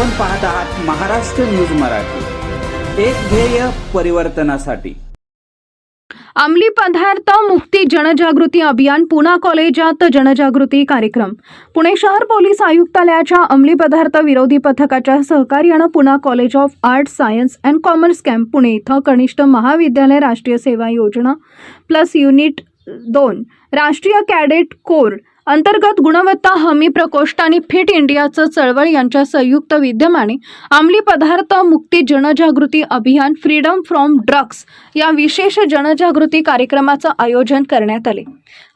आपण पाहत आहात महाराष्ट्र न्यूज मराठी, एक ध्येय परिवर्तनासाठी। अंमली पदार्थ मुक्ती जनजागृती अभियान पुणा कॉलेजात जनजागृती कार्यक्रम। पुणे शहर पोलीस आयुक्तालयाच्या अंमली पदार्थ विरोधी पथकाच्या सहकार्याने Poona college of arts science and commerce camp Pune इथं कनिष्ठ महाविद्यालय राष्ट्रीय सेवा योजना प्लस युनिट 2 राष्ट्रीय कॅडेट कोर अंतर्गत गुणवत्ता हमी प्रकोष्ठ आणि फिट इंडियाचं चळवळ यांच्या संयुक्त विद्यमाने अंमली पदार्थ मुक्ती जनजागृती अभियान फ्रीडम फ्रॉम ड्रग्स या विशेष जनजागृती कार्यक्रमाचं आयोजन करण्यात आले।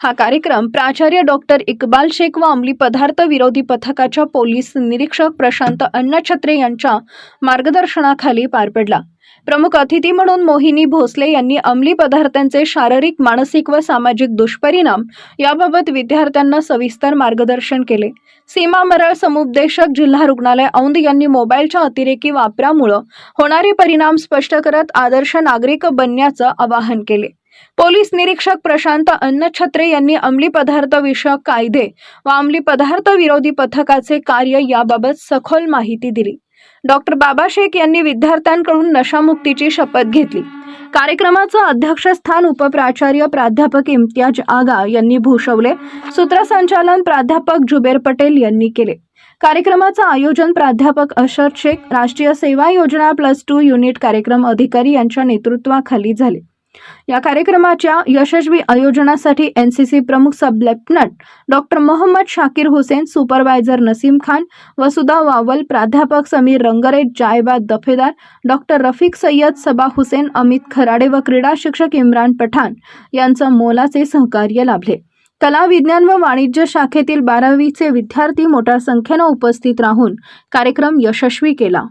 हा कार्यक्रम प्राचार्य डॉक्टर इक्बाल शेख व अंमली पदार्थ विरोधी पथकाच्या पोलीस निरीक्षक प्रशांत अन्नछत्रे यांच्या मार्गदर्शनाखाली पार पडला। प्रमुख अतिथी म्हणून मोहिनी भोसले यांनी अंमली पदार्थांचे शारीरिक, मानसिक व सामाजिक दुष्परिणाम याबाबत विद्यार्थ्यांना सविस्तर मार्गदर्शन केले। सीमा मरळ समुपदेशक जिल्हा रुग्णालय औंध यांनी मोबाईलच्या अतिरेकी वापरामुळे होणारे परिणाम स्पष्ट करत आदर्श नागरिक बनण्याचं आवाहन केले। पोलीस निरीक्षक प्रशांत अन्नछत्रे यांनी अंमली पदार्थ विषयक कायदे व अंमली पदार्थ विरोधी पथकाचे कार्य याबाबत सखोल माहिती दिली। डॉक्टर बाबा शेख यांनी विद्यार्थ्यांकडून नशामुक्तीची शपथ घेतली। कार्यक्रमाचं अध्यक्षस्थान उपप्राचार्य प्राध्यापक इम्तियाज आगा यांनी भूषवले। सूत्रसंचालन प्राध्यापक जुबेर पटेल यांनी केले। कार्यक्रमाचं आयोजन प्राध्यापक अशरफ शेख राष्ट्रीय सेवा योजना +2 युनिट कार्यक्रम अधिकारी यांच्या नेतृत्वाखाली झाले। या कार्यक्रमाच्या यशस्वी आयोजनासाठी एनसीसी प्रमुख sub lieutenant doctor Mohammad Shakir Husain, supervisor Naseem Khan, Vasudha Waval, प्राध्यापक समीर रंगरेज, जायबाद दफेदार, डॉक्टर रफिक सय्यद, सबा हुसेन, अमित खराडे व क्रीडा शिक्षक इम्रान पठाण यांचं मोलाचे सहकार्य लाभले। कला, विज्ञान व वाणिज्य शाखेतील 12वीचे विद्यार्थी मोठ्या संख्येने उपस्थित राहून कार्यक्रम यशस्वी केला।